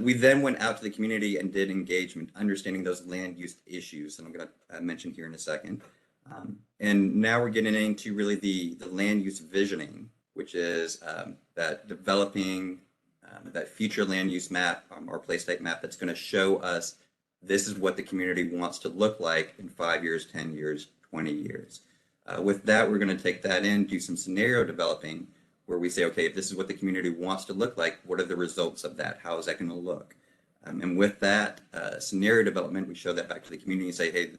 We then went out to the community and did engagement, understanding those land use issues, and I'm going to mention here in a second. And now we're getting into really the land use visioning, which is that developing that future land use map, our place type map, that's going to show us this is what the community wants to look like in 5 years, 10 years, 20 years. With that, we're going to take that in, do some scenario developing, where we say, okay, if this is what the community wants to look like, what are the results of that? How is that going to look? And with that scenario development, we show that back to the community and say, hey,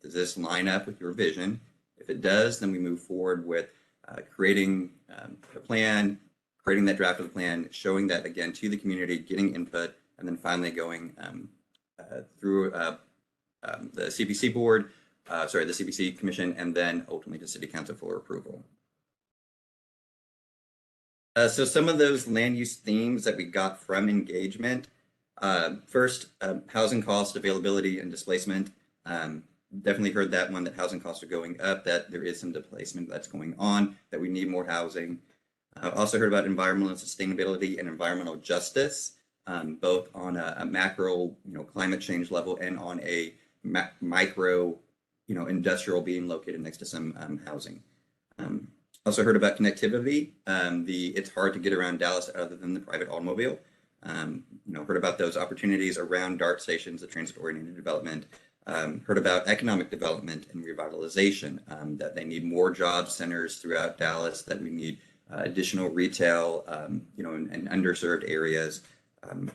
does this line up with your vision? If it does, then we move forward with creating a plan, creating that draft of the plan, showing that again to the community, getting input, and then finally going through the CPC board, the CPC commission, and then ultimately to City Council for approval. So some of those land use themes that we got from engagement, first, housing cost, availability, and displacement. Definitely heard that one, that housing costs are going up, that there is some displacement that's going on, that we need more housing. Also heard about environmental sustainability and environmental justice, both on a macro, climate change level and on a micro, industrial being located next to some housing. Also heard about connectivity. It's hard to get around Dallas other than the private automobile. Heard about those opportunities around DART stations, the transit-oriented development. Heard about economic development and revitalization, that they need more job centers throughout Dallas, that we need additional retail, in underserved areas.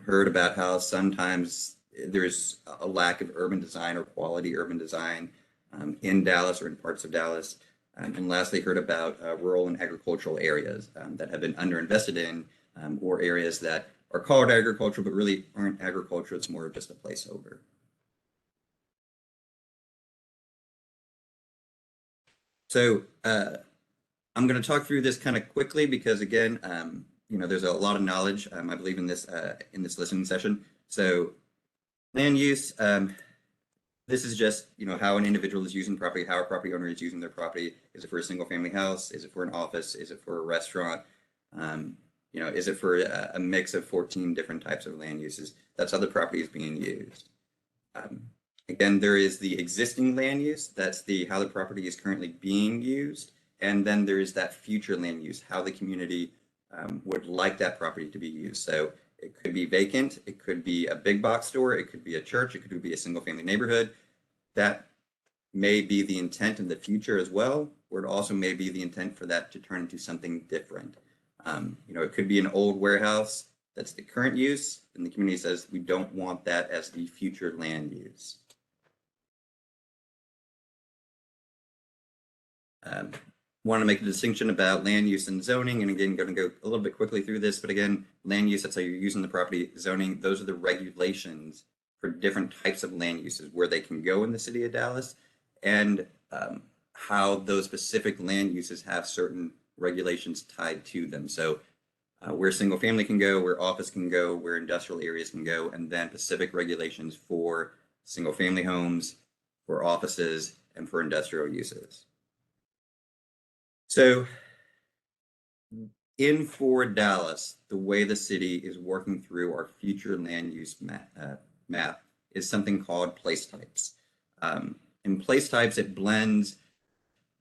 Heard about how sometimes there's a lack of urban design or quality urban design in Dallas or in parts of Dallas. And lastly, heard about rural and agricultural areas that have been underinvested in, or areas that are called agricultural but really aren't agriculture. It's more of just a placeholder. So I'm going to talk through this kind of quickly because, again, there's a lot of knowledge, I believe, in this listening session. So land use, this is just, how an individual is using property, how a property owner is using their property. Is it for a single family house? Is it for an office? Is it for a restaurant? Is it for a mix of 14 different types of land uses? That's how the property is being used. Again, there is the existing land use. That's how the property is currently being used. And then there is that future land use, how the community would like that property to be used. So it could be vacant. It could be a big box store. It could be a church. It could be a single family neighborhood. That may be the intent in the future as well, or it also may be the intent for that to turn into something different. It could be an old warehouse. That's the current use. And the community says, we don't want that as the future land use. Want to make a distinction about land use and zoning, and again, going to go a little bit quickly through this, but again, land use, that's how you're using the property. Zoning, those are the regulations for different types of land uses, where they can go in the city of Dallas, and how those specific land uses have certain regulations tied to them. So where single family can go, where office can go, where industrial areas can go, and then specific regulations for single family homes, for offices, and for industrial uses. So in ForwardDallas, the way the city is working through our future land use map is something called place types. In place types, it blends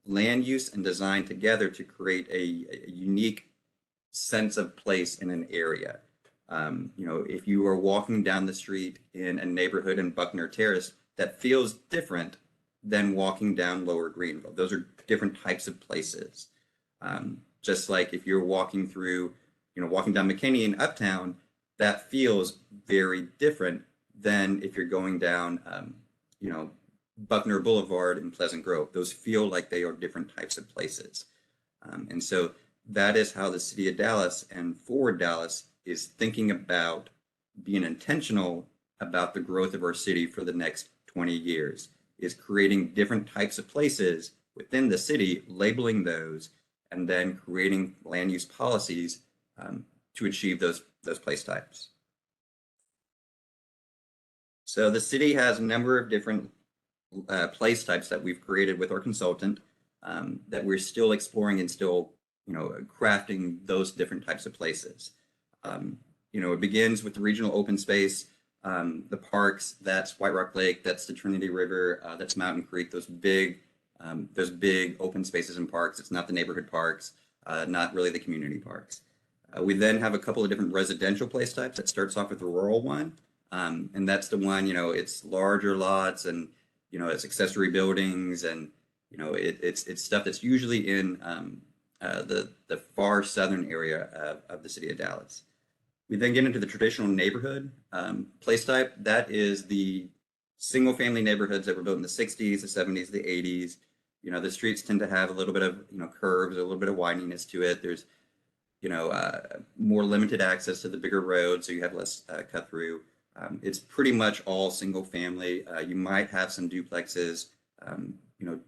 land use and design together to create a unique sense of place in an area. If you are walking down the street in a neighborhood in Buckner Terrace, that feels different than walking down Lower Greenville. Those are different types of places. Just like if you're walking through, walking down McKinney in Uptown, that feels very different than if you're going down, Buckner Boulevard in Pleasant Grove. Those feel like they are different types of places. And so that is how the city of Dallas and ForwardDallas is thinking about being intentional about the growth of our city for the next 20 years, is creating different types of places within the city, labeling those, and then creating land use policies to achieve those place types. So the city has a number of different place types that we've created with our consultant that we're still exploring and still, crafting those different types of places. it begins with the regional open space, the parks. That's White Rock Lake, that's the Trinity River, that's Mountain Creek. Those big open spaces and parks. It's not the neighborhood parks, not really the community parks. We then have a couple of different residential place types. That starts off with the rural one, and that's the one, it's larger lots, and it's accessory buildings, and it's stuff that's usually in the far southern area of the city of Dallas. We then get into the traditional neighborhood place type. That is the single family neighborhoods that were built in the 60s, the 70s, the 80s. The streets tend to have a little bit of curves, a little bit of wideniness to it. There's more limited access to the bigger roads, so you have less cut through. It's pretty much all single family. You might have some duplexes,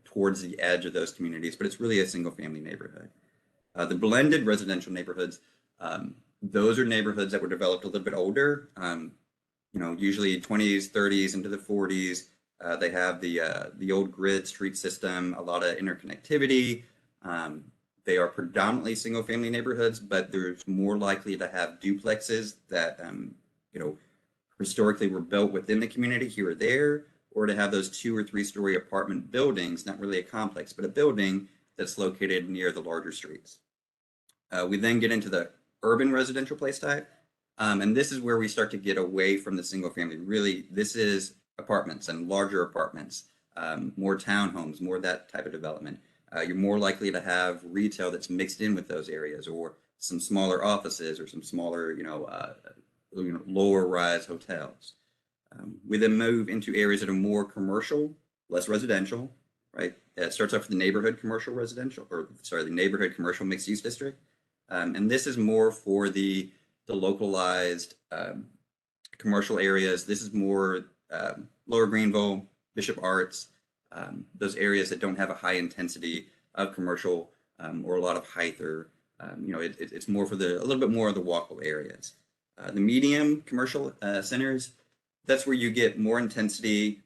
towards the edge of those communities, but it's really a single family neighborhood. The blended residential neighborhoods, those are neighborhoods that were developed a little bit older, usually 20s, 30s into the 40s. They have the old grid street system, a lot of interconnectivity. They are predominantly single family neighborhoods, but there's more likely to have duplexes that, historically were built within the community here or there, or to have those 2 or 3 story apartment buildings, not really a complex, but a building that's located near the larger streets. We then get into the urban residential place type. And this is where we start to get away from the single family. Really, this is apartments and larger apartments, more townhomes, more that type of development. You're more likely to have retail that's mixed in with those areas, or some smaller offices, or some smaller, lower rise hotels. We then move into areas that are more commercial, less residential, right? It starts off with the neighborhood commercial mixed use district. And this is more for the localized commercial areas. This is more Lower Greenville, Bishop Arts, those areas that don't have a high intensity of commercial or a lot of height, or it's more for a little bit more of the walkable areas. The medium commercial centers, that's where you get more intensity.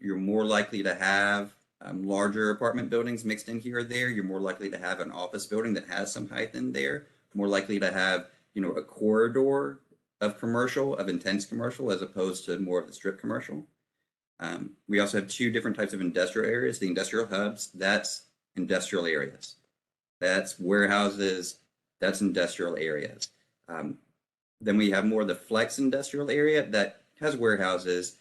You're more likely to have larger apartment buildings mixed in here or there. You're more likely to have an office building that has some height in there. More likely to have, a corridor of commercial, of intense commercial, as opposed to more of the strip commercial. We also have 2 different types of industrial areas. The industrial hubs, that's industrial areas. That's warehouses, that's industrial areas. Then we have more of the flex industrial area that has warehouses,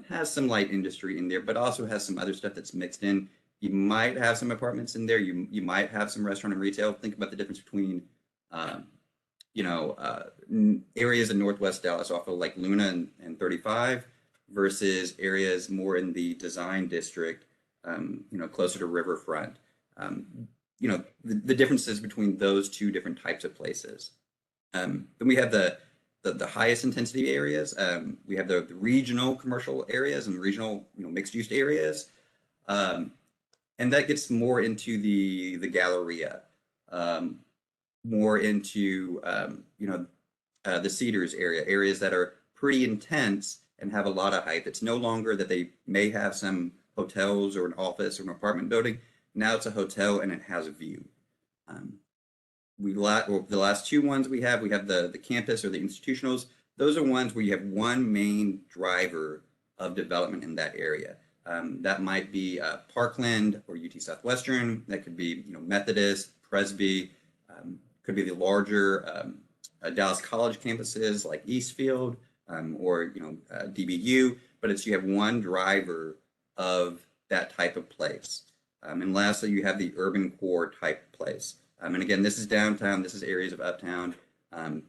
has some light industry in there, but also has some other stuff that's mixed in. You might have some apartments in there. You might have some restaurant and retail. Think about the difference between, areas in Northwest Dallas off of like Luna and 35 versus areas more in the design district, closer to Riverfront. The differences between those 2 different types of places. Then we have the highest intensity areas. We have the regional commercial areas and regional, mixed use areas. And that gets more into the Galleria, more into, the Cedars area, areas that are pretty intense and have a lot of height. It's no longer that they may have some hotels or an office or an apartment building. Now it's a hotel and it has a view. The last 2 ones we have the campus or the institutionals. Those are ones where you have one main driver of development in that area. That might be Parkland or UT Southwestern. That could be Methodist, Presby. Could be the larger Dallas College campuses like Eastfield or DBU. But you have one driver of that type of place. And lastly, you have the urban core type place. And again, this is downtown. This is areas of uptown.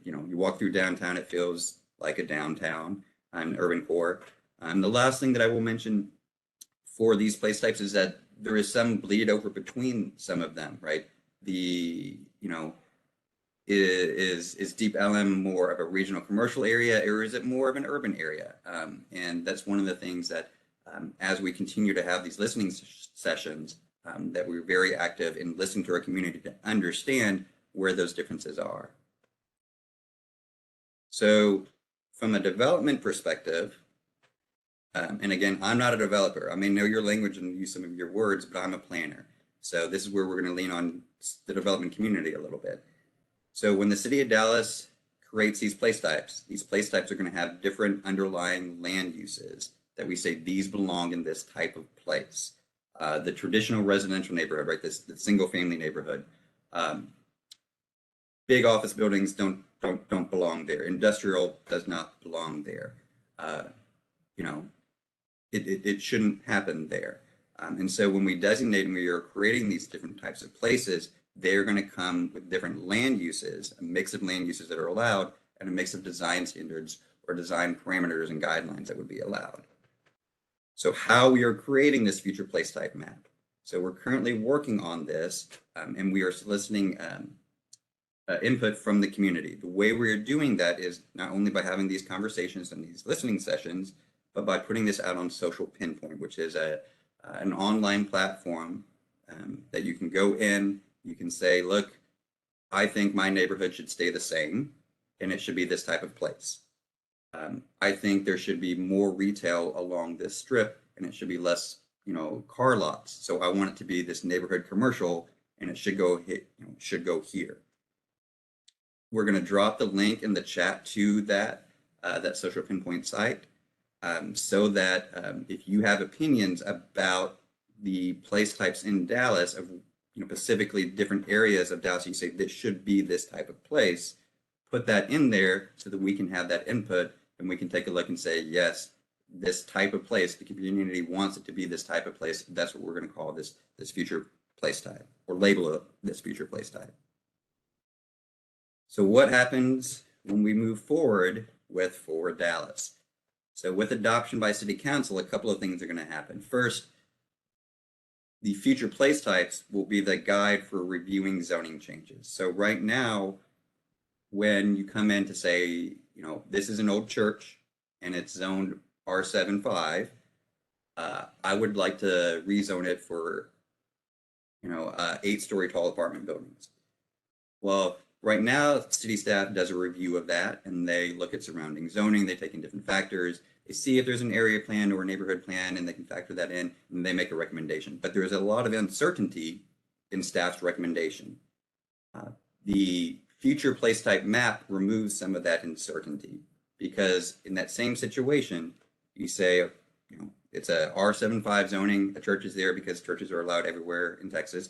You walk through downtown, it feels like a downtown, urban core. The last thing that I will mention for these place types is that there is some bleed over between some of them, right? Is Deep Ellum more of a regional commercial area, or is it more of an urban area? And that's one of the things that, as we continue to have these listening sessions, that we're very active in listening to our community to understand where those differences are. So from a development perspective, and again, I'm not a developer. I may know your language and use some of your words, but I'm a planner. So this is where we're going to lean on the development community a little bit. So when the city of Dallas creates these place types. These place types are going to have different underlying land uses that we say these belong in this type of place. The traditional residential neighborhood, right? The single family neighborhood. Big office buildings don't belong there. Industrial does not belong there. You know, it shouldn't happen there. And so when we designate and we are creating these different types of places, they're going to come with different land uses, a mix of land uses that are allowed, and a mix of design standards or design parameters and guidelines that would be allowed. So how we are creating this future place type map. So we're currently working on this, and we are soliciting input from the community. The way we are doing that is not only by having these conversations and these listening sessions, but by putting this out on Social Pinpoint, which is an online platform that you can go in, you can say, look, I think my neighborhood should stay the same, and it should be this type of place. I think there should be more retail along this strip, and it should be less, car lots. So I want it to be this neighborhood commercial, and it should go here. We're going to drop the link in the chat to that Social Pinpoint site, so that if you have opinions about the place types in Dallas, of specifically different areas of Dallas, you say this should be this type of place. Put that in there so that we can have that input, and we can take a look and say, yes, this type of place, the community wants it to be this type of place. That's what we're going to call this future place type, or label it this future place type. So what happens when we move forward with Forward Dallas? So with adoption by City Council, a couple of things are going to happen. First, the future place types will be the guide for reviewing zoning changes. So right now, when you come in to say, this is an old church and it's zoned R75, I would like to rezone it for, 8-story tall apartment buildings. Well, right now, city staff does a review of that, and they look at surrounding zoning. They take in different factors. They see if there's an area plan or a neighborhood plan, and they can factor that in, and they make a recommendation. But there's a lot of uncertainty in staff's recommendation. The future place type map removes some of that uncertainty, because in that same situation, you say, it's a R75 zoning, a church is there because churches are allowed everywhere in Texas.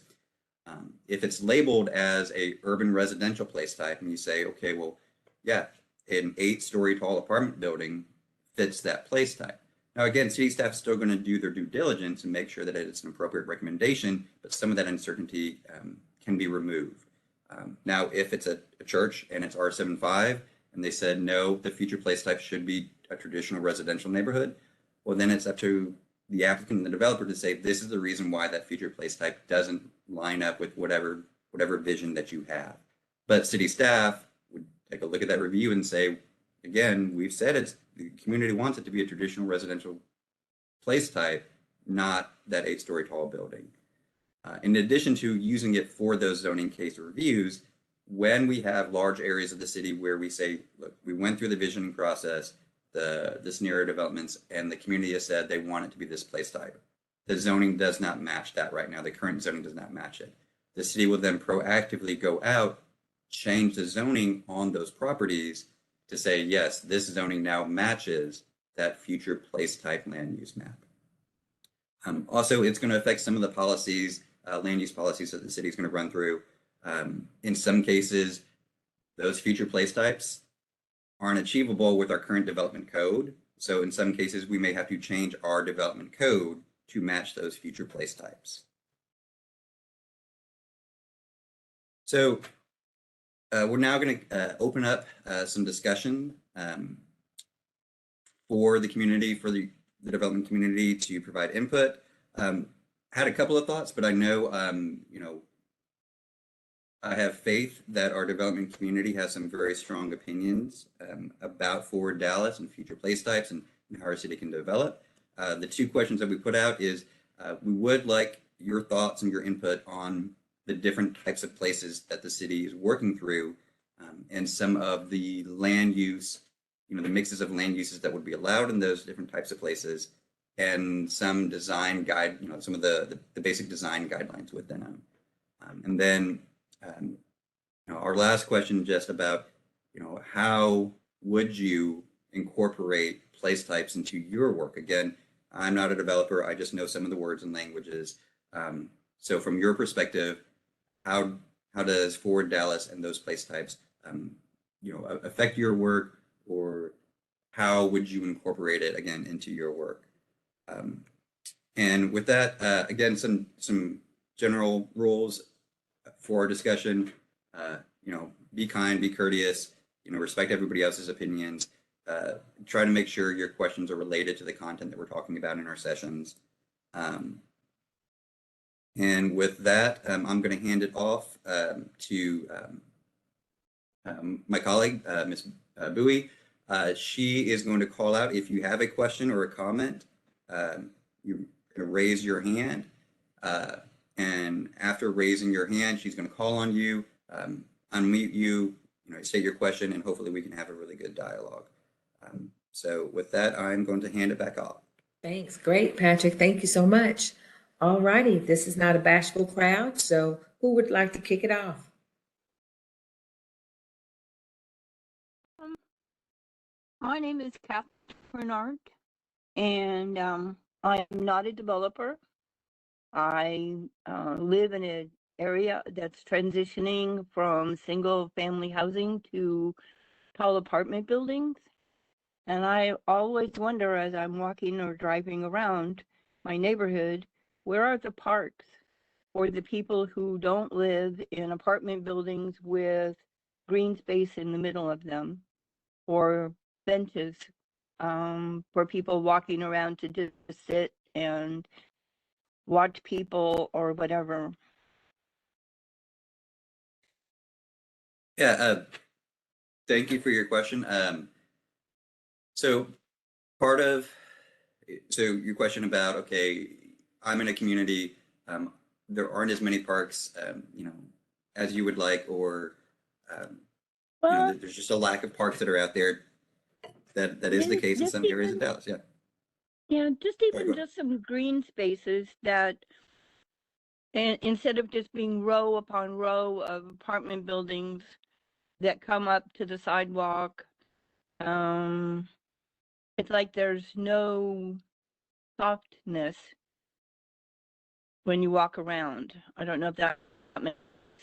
If it's labeled as a urban residential place type, and you say, okay, well, yeah, an 8-story tall apartment building fits that place type. Now, again, city staff is still going to do their due diligence and make sure that it's an appropriate recommendation, but some of that uncertainty can be removed. Now, if it's a church and it's R75, and they said, no, the future place type should be a traditional residential neighborhood, well, then it's up to the applicant and the developer to say, this is the reason why that future place type doesn't line up with whatever vision that you have. But city staff would take a look at that review and say, again, we've said the community wants it to be a traditional residential place type, not that 8-story tall building. In addition to using it for those zoning case reviews, when we have large areas of the city where we say, look, we went through the visioning process, the scenario developments, and the community has said they want it to be this place type. The zoning does not match that right now. The current zoning does not match it. The city will then proactively go out, change the zoning on those properties to say, yes, this zoning now matches that future place type land use map. Also, it's going to affect some of the policies, land use policies that the city is going to run through. In some cases, those future place types aren't achievable with our current development code. So in some cases, we may have to change our development code to match those future place types. So we're now going to open up some discussion for the community, for the development community to provide input. Had a couple of thoughts, but I know, I have faith that our development community has some very strong opinions about Forward Dallas and future place types and how our city can develop. The 2 questions that we put out is we would like your thoughts and your input on the different types of places that the city is working through, and some of the land use, the mixes of land uses that would be allowed in those different types of places, and some design guide, some of the basic design guidelines within them. And then our last question just about, how would you incorporate place types into your work? Again, I'm not a developer. I just know some of the words and languages. So from your perspective, how does Forward Dallas and those place types, affect your work, or how would you incorporate it again into your work? And with that, again, some general rules for our discussion. Be kind, be courteous, respect everybody else's opinions. Try to make sure your questions are related to the content that we're talking about in our sessions. And with that, I'm going to hand it off to my colleague, Ms. Bowie. She is going to call out if you have a question or a comment. You're going to raise your hand. And after raising your hand, she's going to call on you, unmute you, state your question, and hopefully we can have a really good dialogue. So with that, I'm going to hand it back off. Thanks. Great, Patrick. Thank you so much. All righty. This is not a bashful crowd, so who would like to kick it off? My name is Catherine Arndt, and I am not a developer. I live in an area that's transitioning from single-family housing to tall apartment buildings. And I always wonder as I'm walking or driving around my neighborhood, where are the parks for the people who don't live in apartment buildings with green space in the middle of them, or benches for people walking around to just sit and watch people or whatever. Yeah, thank you for your question. So your question about, okay, I'm in a community, there aren't as many parks, as you would like, or there's just a lack of parks that are out there. That is the case in some areas of Dallas. Yeah. Yeah, just even just some green spaces that, and instead of just being row upon row of apartment buildings that come up to the sidewalk, it's like there's no softness when you walk around. I don't know if that makes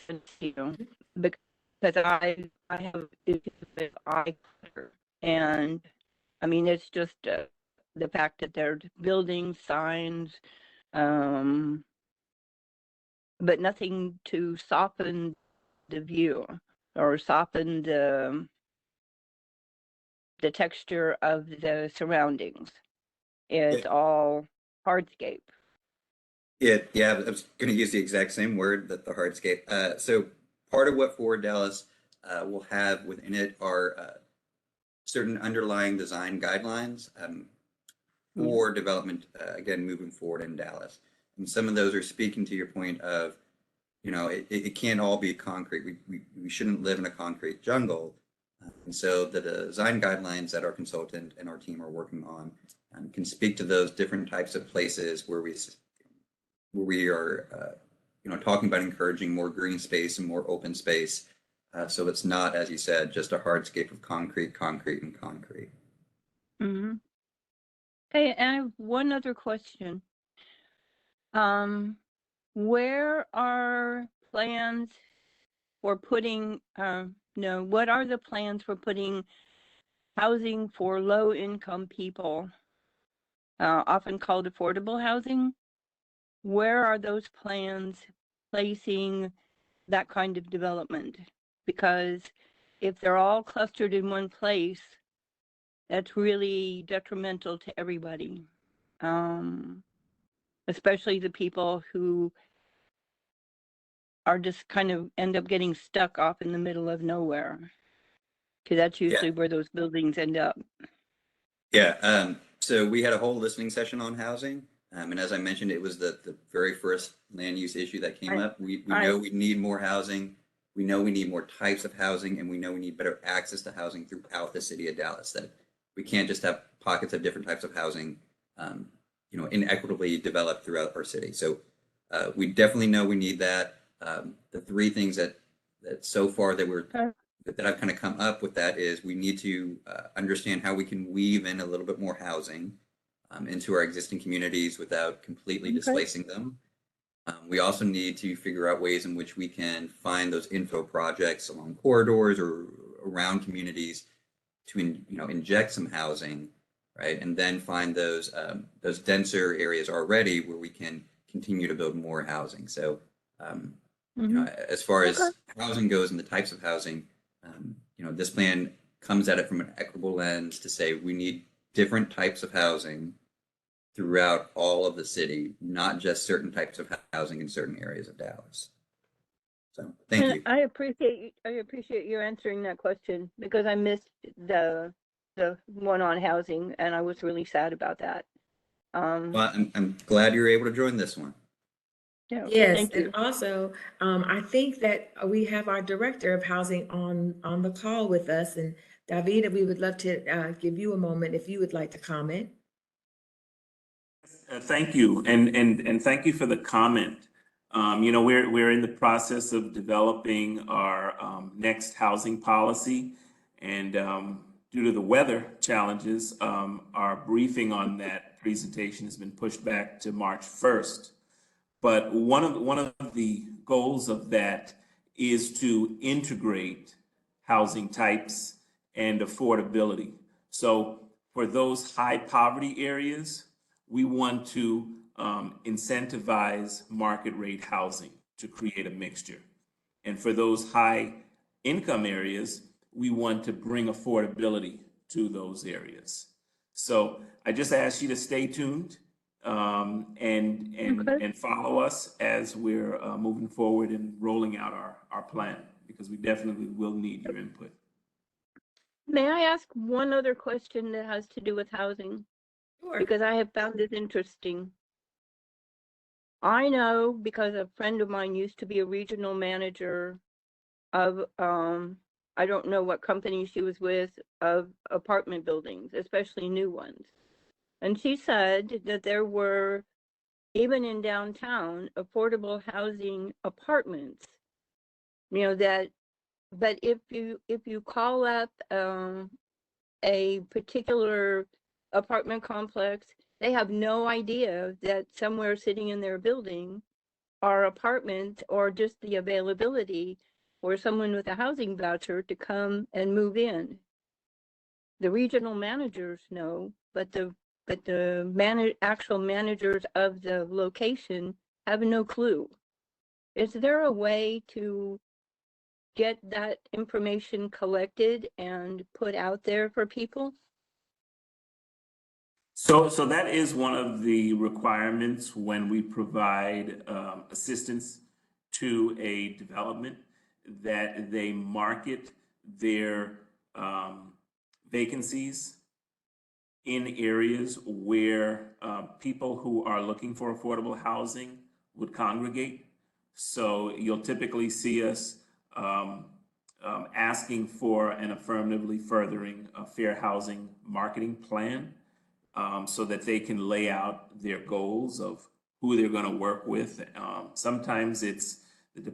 sense to you, because I have issues with eye clutter, and I mean it's just the fact that there's building signs, but nothing to soften the view or soften the texture of the surroundings. It's all hardscape. Yeah, I was going to use the exact same word, that the hardscape. So part of what Forward Dallas will have within it are certain underlying design guidelines for development, again, moving forward in Dallas. And some of those are speaking to your point of, it can't all be concrete. We shouldn't live in a concrete jungle. And so the design guidelines that our consultant and our team are working on can speak to those different types of places where we are, talking about encouraging more green space and more open space. So it's not, as you said, just a hardscape of concrete, and concrete. Mm-hmm. Hey, I have one other question. Where are plans for putting, what are the plans for putting housing for low-income people, often called affordable housing? Where are those plans placing that kind of development? Because if they're all clustered in one place, that's really detrimental to everybody, especially the people who are just kind of end up getting stuck off in the middle of nowhere, because that's usually where those buildings end up. Yeah. So we had a whole listening session on housing. And as I mentioned, it was the very first land use issue that came up. We know we need more housing. We know we need more types of housing, and we know we need better access to housing throughout the city of Dallas. That we can't just have pockets of different types of housing, inequitably developed throughout our city. So we definitely know we need that. The three things that so far that we're that I've kind of come up with that is we need to understand how we can weave in a little bit more housing into our existing communities without completely Okay. displacing them. We also need to figure out ways in which we can find those info projects along corridors or around communities to inject some housing, right? And then find those denser areas already where we can continue to build more housing. So as far Okay. as housing goes and the types of housing, this plan comes at it from an equitable lens to say we need different types of housing throughout all of the city, not just certain types of housing in certain areas of Dallas. So thank you. I appreciate you answering that question because I missed the one on housing and I was really sad about that. Mm-hmm. Well, I'm glad you're able to join this one. Yeah, Yes, thank and you. also, I think that we have our director of housing on the call with us, and Davida, we would love to give you a moment if you would like to comment. Thank you, and thank you for the comment. We're in the process of developing our next housing policy, and due to the weather challenges, our briefing on that presentation has been pushed back to March 1st. But one of the goals of that is to integrate housing types and affordability. So for those high poverty areas, we want to incentivize market rate housing to create a mixture. And for those high income areas, we want to bring affordability to those areas. So I just ask you to stay tuned and follow us as we're moving forward and rolling out our plan, because we definitely will need your input. May I ask one other question that has to do with housing? Sure. Because I have found this interesting. I know because a friend of mine used to be a regional manager of, I don't know what company she was with, of apartment buildings, especially new ones. And she said that there were, even in downtown, affordable housing apartments, but if you call up a particular apartment complex, they have no idea that somewhere sitting in their building are apartments or just the availability for someone with a housing voucher to come and move in. The regional managers know, but the actual managers of the location have no clue. Is there a way to get that information collected and put out there for people? So that is one of the requirements when we provide assistance to a development, that they market their vacancies in areas where people who are looking for affordable housing would congregate. So you'll typically see us asking for an affirmatively furthering a fair housing marketing plan, so that they can lay out their goals of who they're going to work with. Sometimes it's the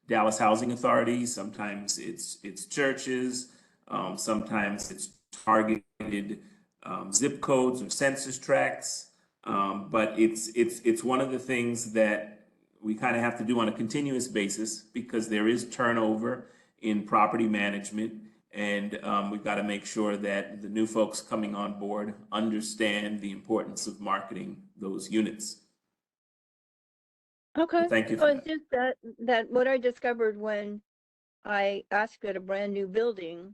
Dallas Housing Authority. Sometimes it's churches. Sometimes it's targeted zip codes or census tracts. But it's one of the things that we kind of have to do on a continuous basis, because there is turnover in property management. And we've got to make sure that the new folks coming on board understand the importance of marketing those units. Okay. So thank you So for it's that. just that what I discovered when I asked at a brand new building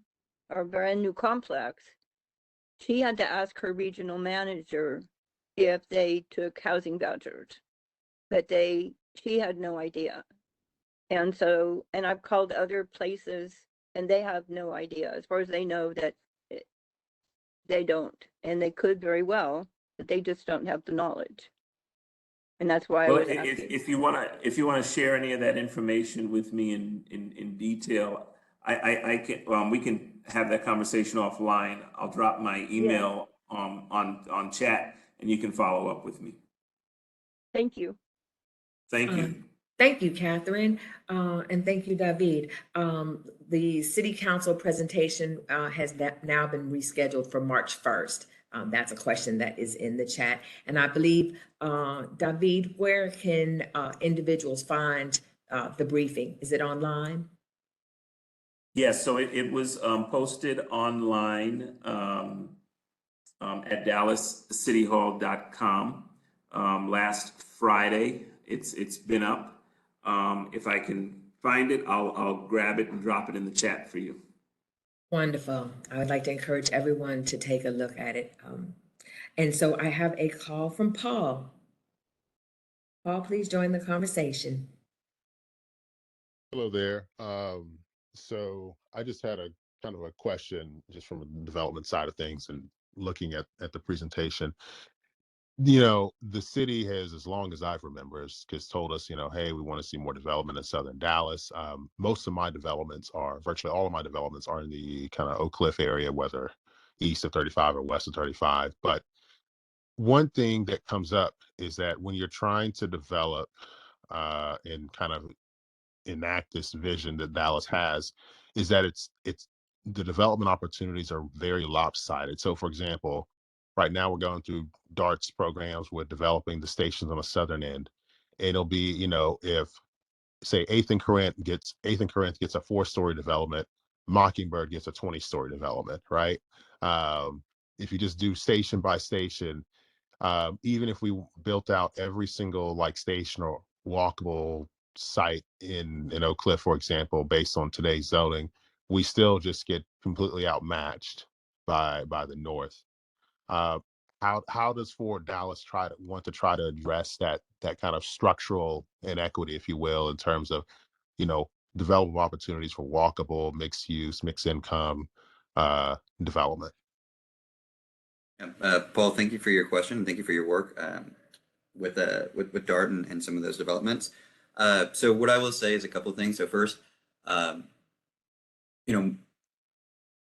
or brand new complex, she had to ask her regional manager if they took housing vouchers, but she had no idea. And so, and I've called other places and they have no idea, as far as they know, that they don't, and they could very well, but they just don't have the knowledge. And that's why I Well, was asking. if you wanna share any of that information with me in detail, I can we can have that conversation offline. I'll drop my email on chat, and you can follow up with me. Thank you. Thank you. Thank you, Catherine, and thank you, David. The city council presentation has now been rescheduled for March 1st. That's a question that is in the chat. And I believe, David, where can individuals find the briefing? Is it online? Yes, so it was posted online at dallascityhall.com last Friday. It's been up. If I can find it, I'll grab it and drop it in the chat for you. Wonderful. I would like to encourage everyone to take a look at it. And so I have a call from Paul. Paul, please join the conversation. Hello there. So I just had a kind of a question just from a development side of things and looking at the presentation. You know, the city has, as long as I've remembered, has told us, you know, hey, we want to see more development in Southern Dallas. Most of my developments are, virtually all of my developments are in the kind of Oak Cliff area, whether east of 35 or west of 35. But one thing that comes up is that when you're trying to develop and kind of enact this vision that Dallas has, is that it's the development opportunities are very lopsided. So for example, right now we're going through DARTS programs with developing the stations on the southern end. And it'll be, you know, if say Eighth and Corinth gets a 4-story development, Mockingbird gets a 20-story development, right? Um, if you just do station by station, even if we built out every single like station or walkable site in Oak Cliff, for example, based on today's zoning, we still just get completely outmatched by the north. Uh, how does Fort Dallas want to try to address that kind of structural inequity, if you will, in terms of, you know, development opportunities for walkable, mixed use, mixed income development? Paul, thank you for your question. Thank you for your work with Dart and some of those developments. So what I will say is a couple of things. So first, you know,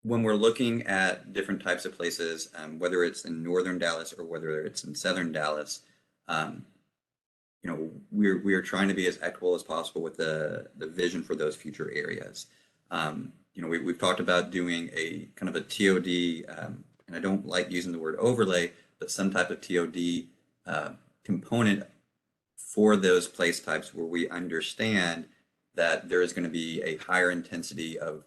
when we're looking at different types of places, whether it's in northern Dallas or whether it's in southern Dallas, you know, we're trying to be as equitable as possible with the vision for those future areas. You know, we've talked about doing a kind of a TOD, and I don't like using the word overlay, but some type of TOD component for those place types where we understand that there is going to be a higher intensity of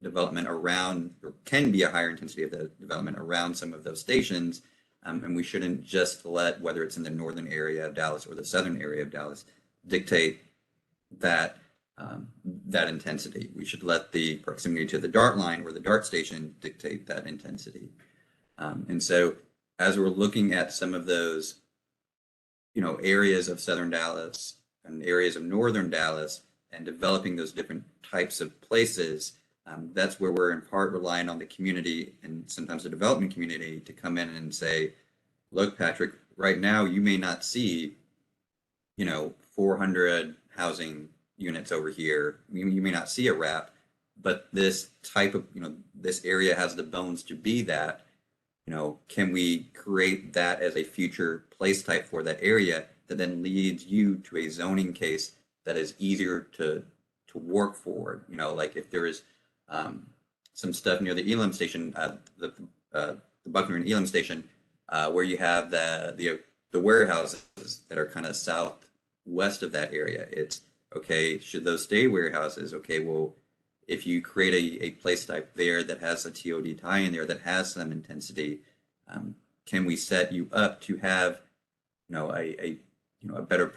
development around, or can be a higher intensity of the development around some of those stations. And we shouldn't just let, whether it's in the northern area of Dallas or the southern area of Dallas, dictate that that intensity. We should let the proximity to the DART line or the DART station dictate that intensity. And so as we're looking at some of those, you know, areas of southern Dallas and areas of northern Dallas and developing those different types of places, that's where we're in part relying on the community and sometimes the development community to come in and say, look, Patrick, right now you may not see, you know, 400 housing units over here. You may not see a wrap, but this type of, you know, this area has the bones to be that. You know, can we create that as a future place type for that area that then leads you to a zoning case that is easier to work forward? You know, like if there is some stuff near the Elam station, the Buckner and Elam station, where you have the warehouses that are kind of southwest of that area. It's okay, should those stay warehouses? Okay, well, if you create a place type there that has a TOD tie in there that has some intensity, can we set you up to have, you know, a better,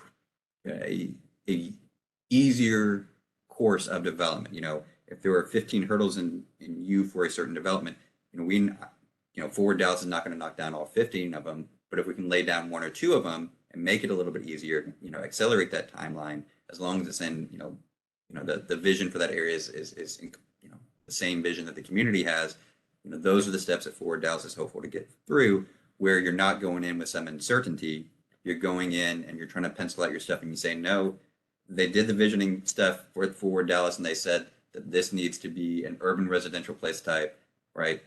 a easier course of development? You know, if there are 15 hurdles in you for a certain development, you know, Forward Dallas is not going to knock down all 15 of them, but if we can lay down 1 or 2 of them and make it a little bit easier, you know, accelerate that timeline, as long as it's in, you know, the vision for that area is you know, the same vision that the community has. You know, those are the steps that Forward Dallas is hopeful to get through, where you're not going in with some uncertainty. You're going in and you're trying to pencil out your stuff, and you say, no, they did the visioning stuff for Forward Dallas, and they said that this needs to be an urban residential place type, right?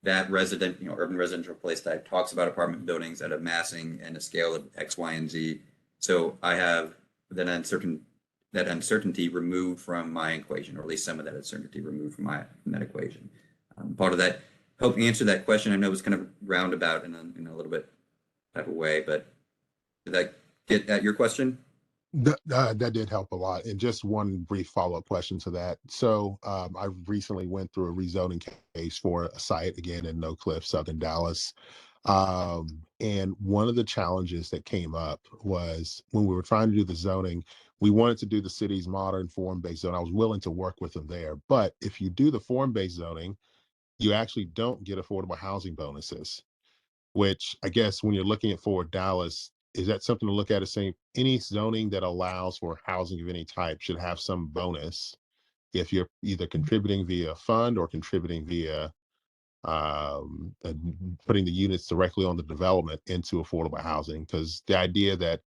That urban residential place type talks about apartment buildings at a massing and a scale of X, Y, and Z. So I have that uncertainty removed from my equation, or at least some of that uncertainty removed from that equation. Part of that, help answer that question. I know it was kind of roundabout in a little bit type of way, but did that get at your question? That did help a lot. And just one brief follow-up question to that. So I recently went through a rezoning case for a site again in Oak Cliff, Southern Dallas. And one of the challenges that came up was when we were trying to do the zoning, we wanted to do the city's modern form-based zone. I was willing to work with them there. But if you do the form-based zoning, you actually don't get affordable housing bonuses, which I guess when you're looking at Forward Dallas, is that something to look at as saying any zoning that allows for housing of any type should have some bonus if you're either contributing via fund or contributing via putting the units directly on the development into affordable housing? Because the idea that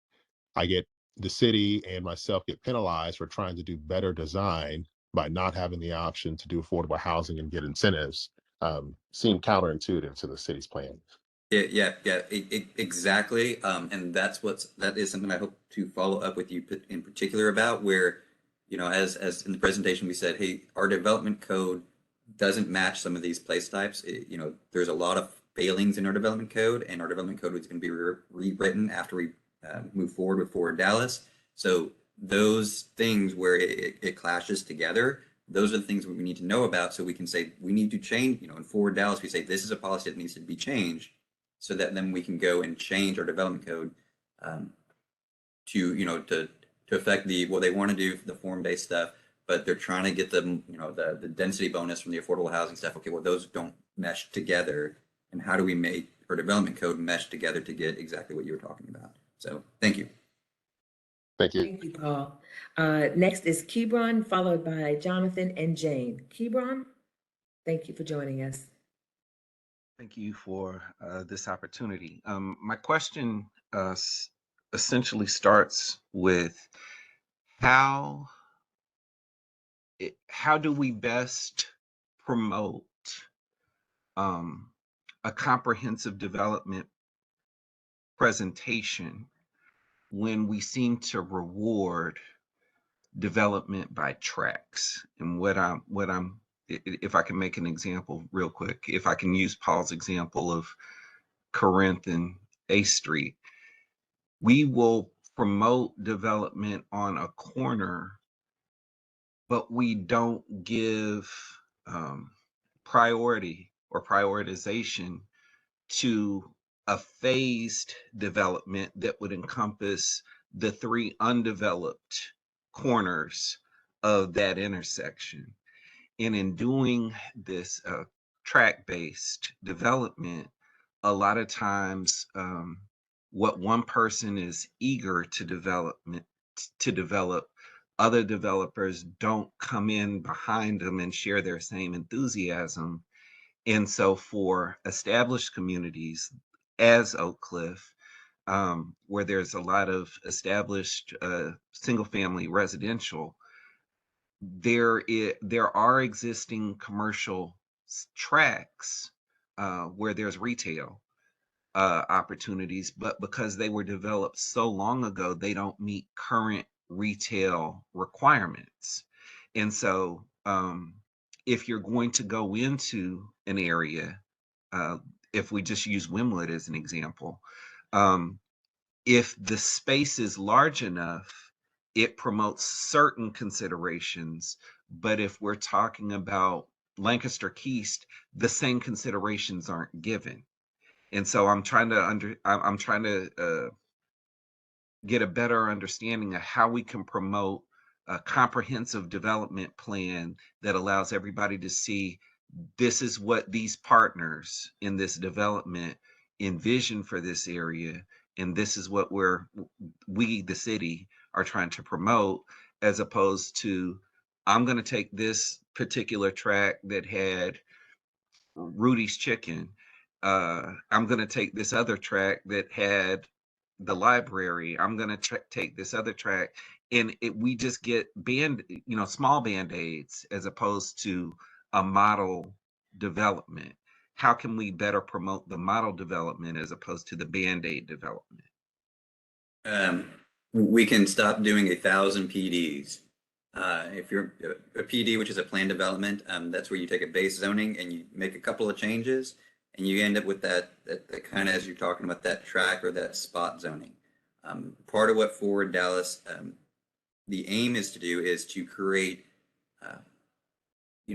the city and myself get penalized for trying to do better design by not having the option to do affordable housing and get incentives seem counterintuitive to the city's plan. Exactly. And that is something I hope to follow up with you in particular about, where, as in the presentation, we said, hey, our development code doesn't match some of these place types. There's a lot of failings in our development code, and our development code is going to be rewritten after we move forward with Forward Dallas. So those things where it clashes together, those are the things we need to know about, so we can say we need to change. In Forward Dallas, we say this is a policy that needs to be changed, so that then we can go and change our development code to affect what they want to do for the form-based stuff, but they're trying to get the density bonus from the affordable housing stuff. Okay, well, those don't mesh together, and how do we make our development code mesh together to get exactly what you were talking about? So thank you. Thank you. Thank you, Paul. Next is Kebron, followed by Jonathan and Jane. Kebron, thank you for joining us. Thank you for this opportunity. My question essentially starts with how do we best promote a comprehensive development presentation when we seem to reward development by tracks? And if I can make an example real quick, if I can use Paul's example of Corinth and A Street, we will promote development on a corner, but we don't give priority or prioritization to a phased development that would encompass the 3 undeveloped corners of that intersection. And in doing this track-based development, a lot of times what one person is eager to develop, other developers don't come in behind them and share their same enthusiasm. And so for established communities as Oak Cliff, where there's a lot of established single-family residential, there are existing commercial tracks where there's retail opportunities, but because they were developed so long ago, they don't meet current retail requirements. And so if you're going to go into an area, if we just use Wimwood as an example, if the space is large enough, it promotes certain considerations. But if we're talking about Lancaster Keast, the same considerations aren't given. And so I'm trying to get a better understanding of how we can promote a comprehensive development plan that allows everybody to see this is what these partners in this development envision for this area, and this is what we, the city, are trying to promote, as opposed to, I'm going to take this particular track that had Rudy's Chicken. I'm going to take this other track that had the library. I'm going to take this other track, and we just get small band-aids as opposed to a model development. How can we better promote the model development as opposed to the band-aid development? we can stop doing 1,000 PDs. If you're a PD, which is a plan development, that's where you take a base zoning and you make a couple of changes, and you end up with that kind of, as you're talking about, that track or that spot zoning. Part of what Forward Dallas, the aim is to do is to create,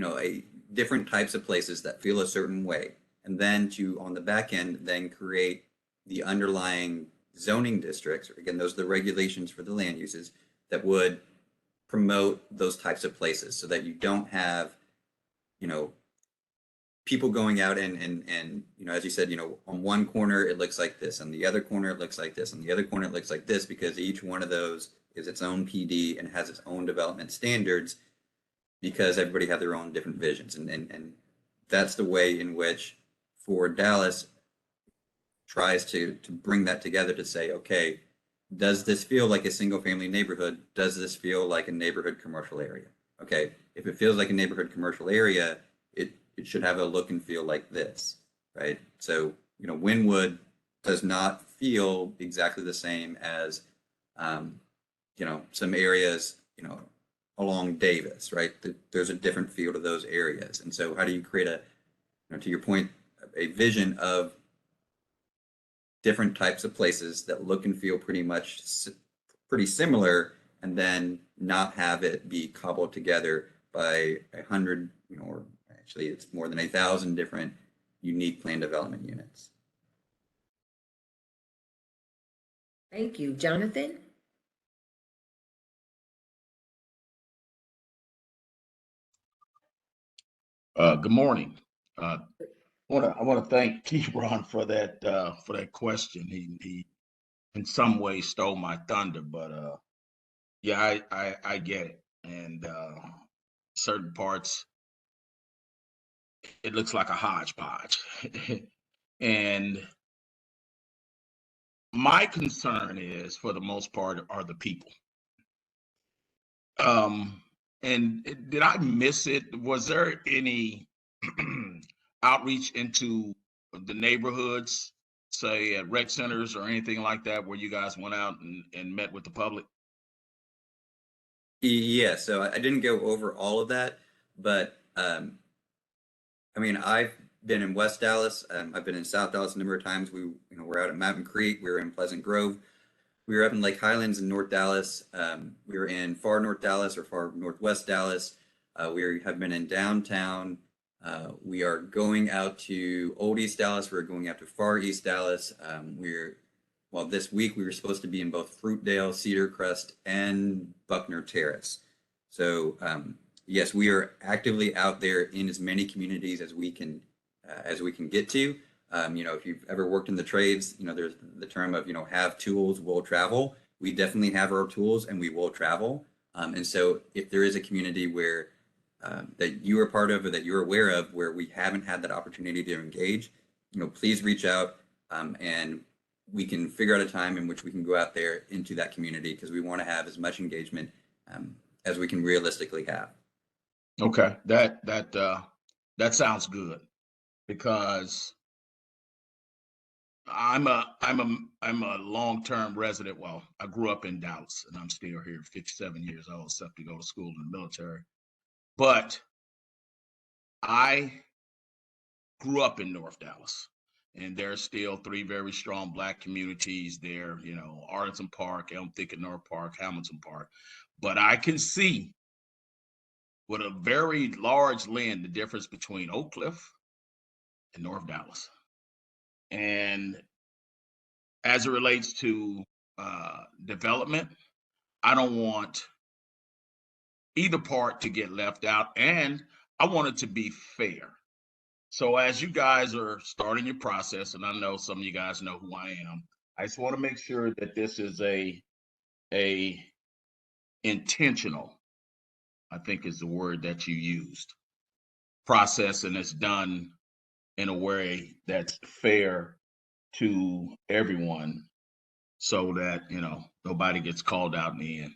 a different types of places that feel a certain way, and then to on the back end then create the underlying zoning districts. Again, those are the regulations for the land uses that would promote those types of places, so that you don't have, people going out and as you said, on one corner it looks like this, on the other corner it looks like this, on the other corner it looks like this, because each one of those is its own PD and has its own development standards, because everybody have their own different visions, and that's the way in which Forward Dallas tries to bring that together to say, okay, does this feel like a single family neighborhood? Does this feel like a neighborhood commercial area? Okay, if it feels like a neighborhood commercial area, it should have a look and feel like this, right? So, Wynwood does not feel exactly the same as, some areas, along Davis, right? There's a different feel to those areas. And so how do you create to your point, a vision of different types of places that look and feel pretty similar, and then not have it be cobbled together by 100, or actually it's more than 1,000 different unique plan development units. Thank you. Jonathan? Good morning. I want to thank Kebron for that question. He in some ways stole my thunder, but yeah, I get it. And certain parts, it looks like a hodgepodge. And my concern is, for the most part, are the people. And did I miss it? Was there any outreach into the neighborhoods, say at rec centers or anything like that, where you guys went out and met with the public? Yeah, so I didn't go over all of that, but I've been in West Dallas. I've been in South Dallas a number of times. We're out at Mountain Creek. We were in Pleasant Grove. We were up in Lake Highlands in North Dallas. We were in far North Dallas or far Northwest Dallas. We have been in downtown. We are going out to Old East Dallas. We're going out to far East Dallas. This week we were supposed to be in both Fruitdale, Cedar Crest, and Buckner Terrace. So yes, we are actively out there in as many communities as we can get to. If you've ever worked in the trades, there's the term of, have tools, will travel. We definitely have our tools and we will travel. And so if there is a community where that you are part of or that you're aware of where we haven't had that opportunity to engage, please reach out, and we can figure out a time in which we can go out there into that community, because we want to have as much engagement as we can realistically have. Okay, that sounds good, because I'm a long-term resident. Well, I grew up in Dallas and I'm still here, 57 years old, except to go to school in the military. But I grew up in North Dallas, and there are still 3 very strong Black communities there, Arlington Park, Elm Thicket North Park, Hamilton Park. But I can see with a very large lens the difference between Oak Cliff and North Dallas. And as it relates to development, I don't want either part to get left out, and I want it to be fair. So as you guys are starting your process, and I know some of you guys know who I am, I just want to make sure that this is a intentional, I think is the word that you used, process, and it's done in a way that's fair to everyone, so that nobody gets called out in the end.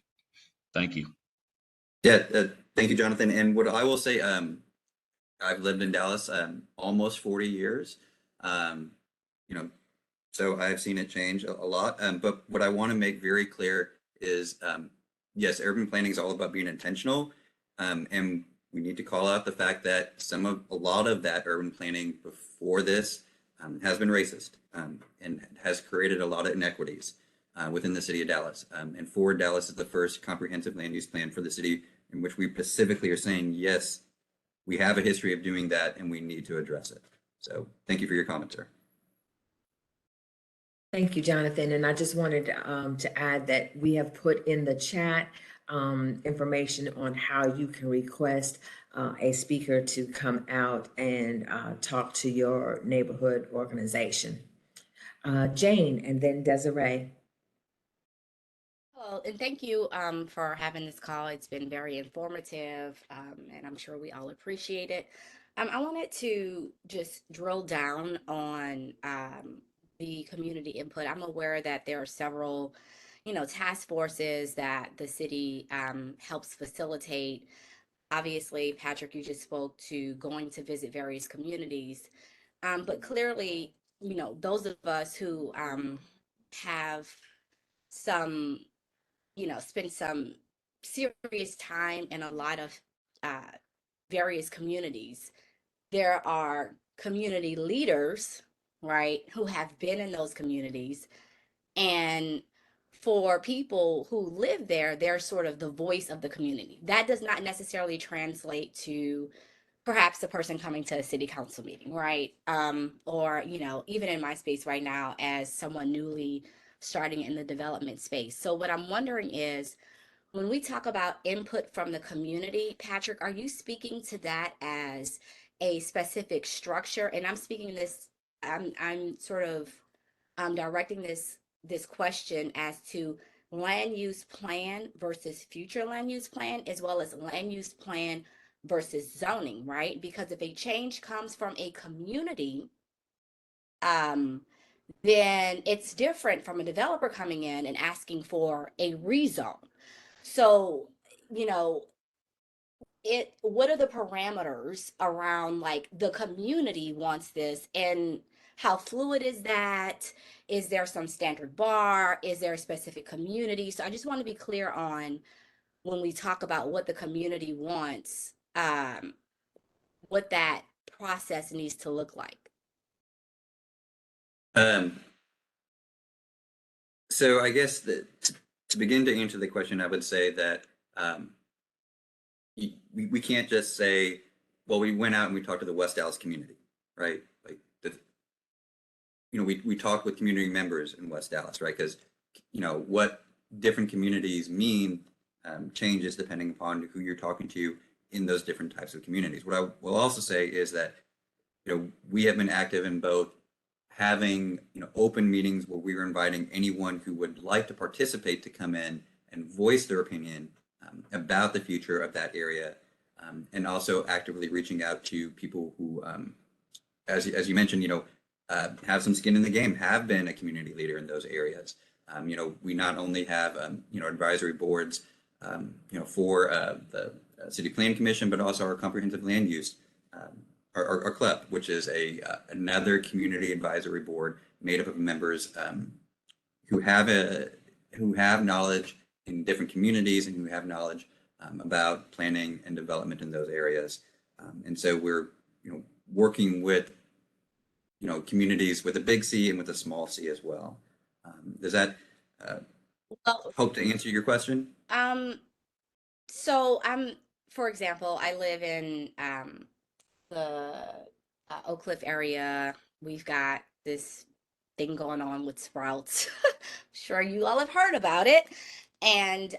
Thank you. Yeah, thank you, Jonathan. And what I will say, I've lived in Dallas almost 40 years. So I've seen it change a lot. But what I want to make very clear is, yes, urban planning is all about being intentional. And we need to call out the fact that a lot of that urban planning before this has been racist, and has created a lot of inequities within the city of Dallas. And Forward Dallas is the first comprehensive land use plan for the city in which we specifically are saying, yes, we have a history of doing that and we need to address it. So thank you for your comment, sir. Thank you, Jonathan. And I just wanted to add that we have put in the chat information on how you can request a speaker to come out and talk to your neighborhood organization. Jane, and then Desiree. Hello, and thank you for having this call. It's been very informative, and I'm sure we all appreciate it. I wanted to just drill down on the community input. I'm aware that there are several, task forces that the city helps facilitate. Obviously, Patrick, you just spoke to going to visit various communities, but clearly, those of us who have some, spend some serious time in a lot of various communities. There are community leaders, right, who have been in those communities. And for people who live there, they're sort of the voice of the community. That does not necessarily translate to perhaps the person coming to a city council meeting, right? Or, even in my space right now as someone newly starting in the development space. So what I'm wondering is, when we talk about input from the community, Patrick, are you speaking to that as a specific structure? And I'm speaking this, I'm sort of directing this question as to land use plan versus future land use plan, as well as land use plan versus zoning, right? Because if a change comes from a community, then it's different from a developer coming in and asking for a rezone. So, what are the parameters around, like, the community wants this, and how fluid is that? Is there some standard bar? Is there a specific community? So I just want to be clear on, when we talk about what the community wants, what that process needs to look like. So I guess that to begin to answer the question, I would say that we can't just say, well, we went out and we talked to the West Dallas community, right? Like, we talked with community members in West Dallas, right? Because, what different communities mean changes depending upon who you're talking to in those different types of communities. What I will also say is that, we have been active in both having, open meetings where we were inviting anyone who would like to participate to come in and voice their opinion about the future of that area, and also actively reaching out to people who, as you mentioned, have some skin in the game, have been a community leader in those areas. We not only have, advisory boards, for the City Plan Commission, but also our comprehensive land use, our CLEP, which is another community advisory board made up of members who have knowledge in different communities and who have knowledge about planning and development in those areas. And so we're, working with, communities with a big C and with a small c as well. Does that Well, hope to answer your question? So for example, I live in the Oak Cliff area. We've got this thing going on with Sprouts. Sure, you all have heard about it. And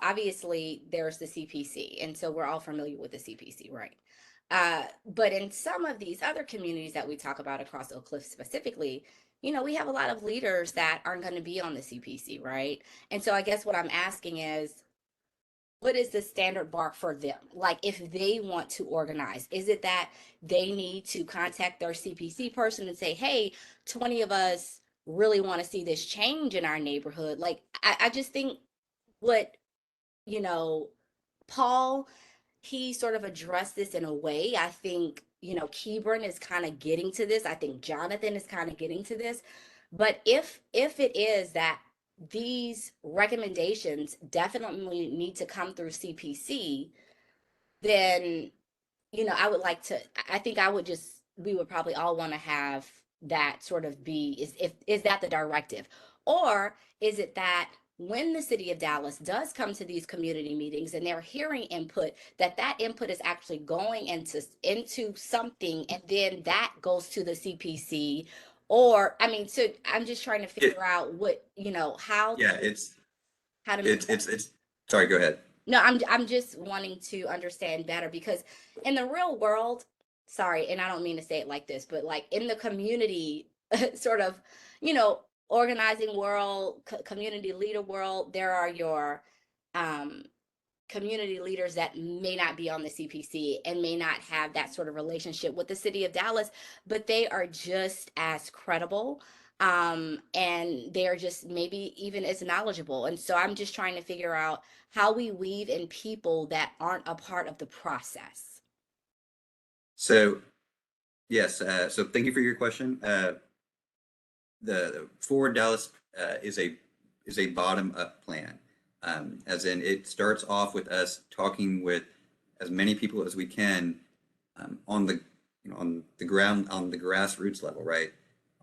obviously there's the CPC, and so we're all familiar with the CPC, right? But in some of these other communities that we talk about across Oak Cliff specifically, we have a lot of leaders that aren't going to be on the CPC, right? And so I guess what I'm asking is, what is the standard bar for them? Like, if they want to organize, is it that they need to contact their CPC person and say, hey, 20 of us really want to see this change in our neighborhood? Like, I just think what, Paul, he sort of addressed this in a way. I think, Kebron is kind of getting to this. I think Jonathan is kind of getting to this. But if it is that these recommendations definitely need to come through CPC, then, you know, I would like to, I think I would just, we would probably all want to have that sort of be, is that the directive? Or is it that when the city of Dallas does come to these community meetings and they're hearing input, that that input is actually going into something, and then that goes to the CPC? Or, I mean, so I'm just trying to figure out what, you know, how Yeah, how to make that. it's, sorry, go ahead. No, I'm just wanting to understand better, because in the real world, sorry, and I don't mean to say it like this, but like in the community sort of, you know, organizing world, community leader world, there are your um community leaders that may not be on the CPC and may not have that sort of relationship with the city of Dallas, but they are just as credible. And they're just maybe even as knowledgeable. And so I'm just trying to figure out how we weave in people that aren't a part of the process. So yes, so thank you for your question. The Forward Dallas is a bottom up plan, as in it starts off with us talking with as many people as we can on the on the ground, on the grassroots level, right?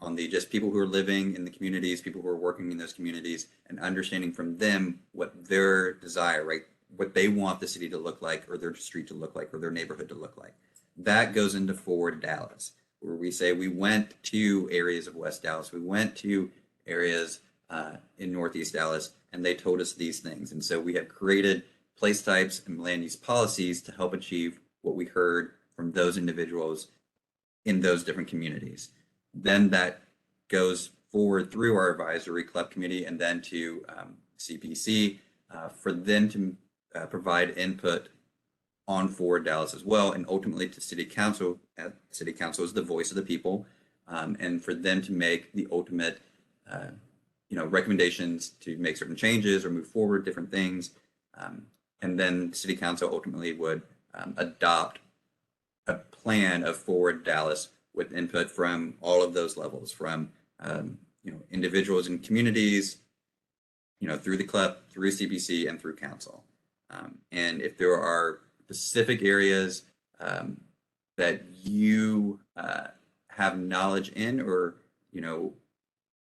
On the just people who are living in the communities, people who are working in those communities, and understanding from them what their desire, right? What they want the city to look like, or their street to look like, or their neighborhood to look like. That goes into Forward Dallas, where we say we went to areas of West Dallas, we went to areas in Northeast Dallas, and they told us these things. And so we have created place types and land use policies to help achieve what we heard from those individuals in those different communities. Then that goes forward through our advisory club committee and then to CPC for them to provide input on Forward Dallas as well, and ultimately to City Council. City Council is the voice of the people, and for them to make the ultimate, recommendations to make certain changes or move forward different things, and then City Council ultimately would adopt a plan of Forward Dallas with input from all of those levels, from individuals and communities, through the club, through CPC, and through council. And if there are specific areas that you have knowledge in, or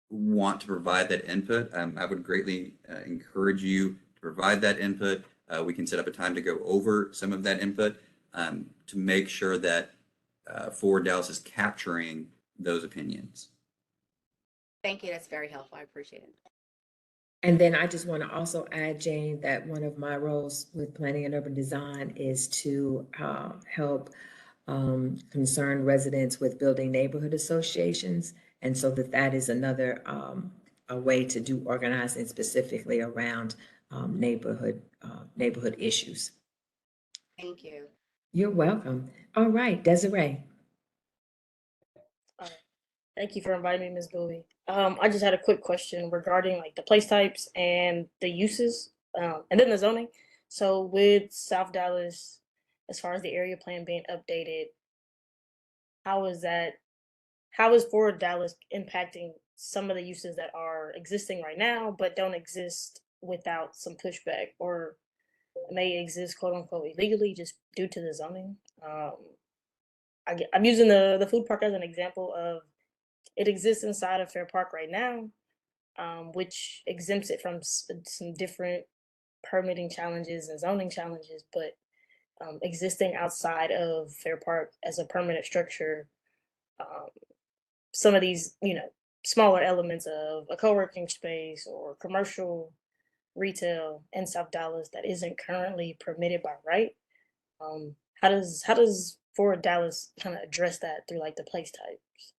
want to provide that input, I would greatly encourage you to provide that input. We can set up a time to go over some of that input to make sure that Forward Dallas is capturing those opinions. Thank you. That's very helpful. I appreciate it. And then I just want to also add, Jane, that one of my roles with planning and urban design is to help concerned residents with building neighborhood associations. And so that is another a way to do organizing specifically around neighborhood issues. Thank you. You're welcome. All right, Desiree. Thank you for inviting me, Ms. Bowie. I just had a quick question regarding like the place types and the uses, and then the zoning. So with South Dallas, as far as the area plan being updated, how is Forward Dallas impacting some of the uses that are existing right now, but don't exist without some pushback, or may exist quote unquote illegally just due to the zoning? I'm using the food park as an example of, it exists inside of Fair Park right now, which exempts it from some different permitting challenges and zoning challenges, but existing outside of Fair Park as a permanent structure, some of these, smaller elements of a co-working space or commercial retail in South Dallas that isn't currently permitted by right. How does Forward Dallas kind of address that through like the place types?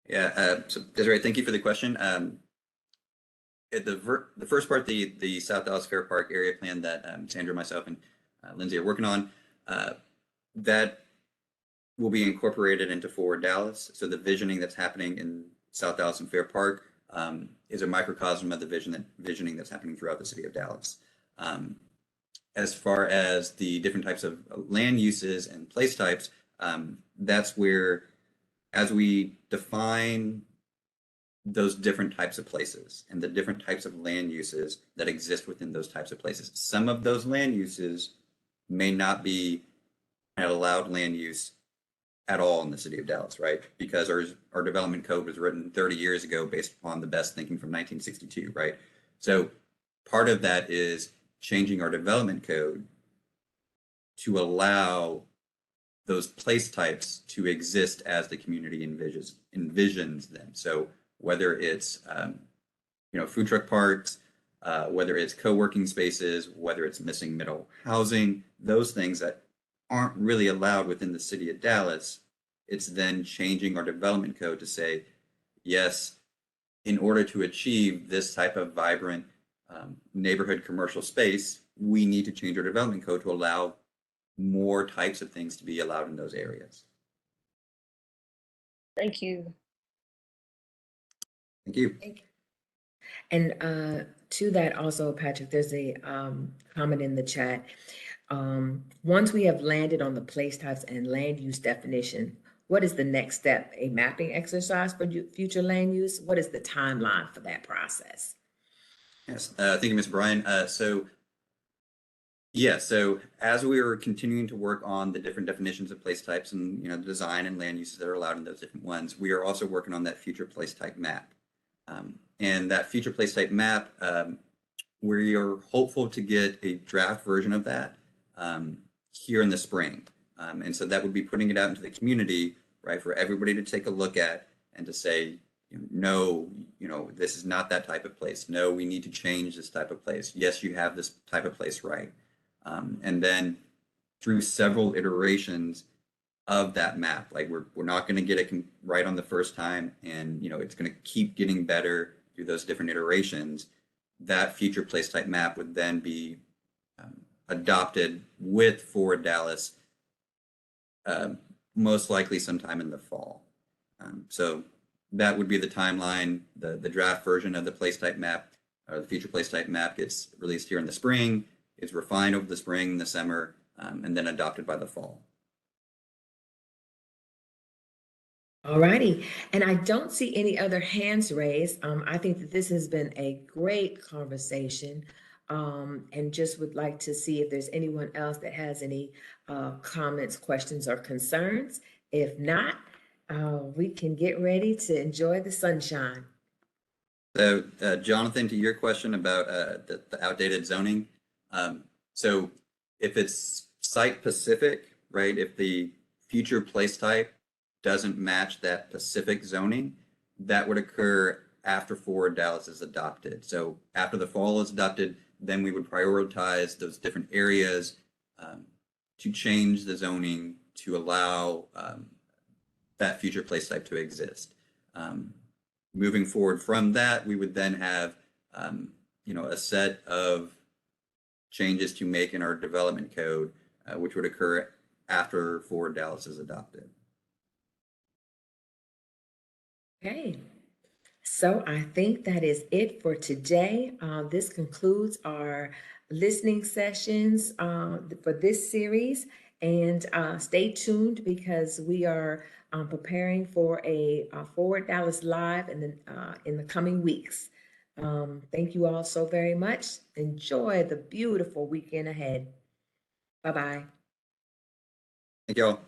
Yeah, so Desiree, thank you for the question. At the first part, the South Dallas Fair Park area plan that Sandra, myself, and Lindsay are working on, that will be incorporated into Forward Dallas. So the visioning that's happening in South Dallas and Fair Park is a microcosm of the visioning that's happening throughout the city of Dallas. As far as the different types of land uses and place types, that's where, as we define those different types of places and the different types of land uses that exist within those types of places. Some of those land uses may not be an allowed land use at all in the city of Dallas, right? Because our development code was written 30 years ago based upon the best thinking from 1962, right? So part of that is changing our development code to allow those place types to exist as the community envisions them. So whether it's food truck parks, whether it's co-working spaces, whether it's missing middle housing, those things that aren't really allowed within the city of Dallas, it's then changing our development code to say, yes, in order to achieve this type of vibrant neighborhood commercial space, we need to change our development code to allow more types of things to be allowed in those areas. Thank you. Thank you. And to that also, Patrick, there's a comment in the chat. Once we have landed on the place types and land use definition, what is the next step? A mapping exercise for future land use? What is the timeline for that process? Yes, thank you, Ms. Bryan. So as we are continuing to work on the different definitions of place types and the design and land uses that are allowed in those different ones, we are also working on that future place type map. And that future place type map, we are hopeful to get a draft version of that here in the spring. And so that would be putting it out into the community, right, for everybody to take a look at and to say, no, this is not that type of place. No, we need to change this type of place. Yes, you have this type of place, right? And then through several iterations of that map, like we're not going to get it right on the first time, and it's going to keep getting better through those different iterations. That future place type map would then be adopted with ForwardDallas, most likely sometime in the fall. So that would be the timeline. The draft version of the place type map, or the future place type map, gets released here in the spring. It's refined over the spring, the summer, and then adopted by the fall. All righty. And I don't see any other hands raised. I think that this has been a great conversation, and just would like to see if there's anyone else that has any comments, questions, or concerns. If not, we can get ready to enjoy the sunshine. So, Jonathan, to your question about the outdated zoning, so if it's site specific, right, if the future place type doesn't match that specific zoning, that would occur after ForwardDallas is adopted. So after the fall is adopted, then we would prioritize those different areas to change the zoning to allow that future place type to exist. Moving forward from that, we would then have a set of changes to make in our development code, which would occur after ForwardDallas is adopted. Okay, so I think that is it for today. This concludes our listening sessions for this series, and stay tuned because we are preparing for a ForwardDallas Live in the coming weeks. Thank you all so very much. Enjoy the beautiful weekend ahead. Bye-bye. Thank you all.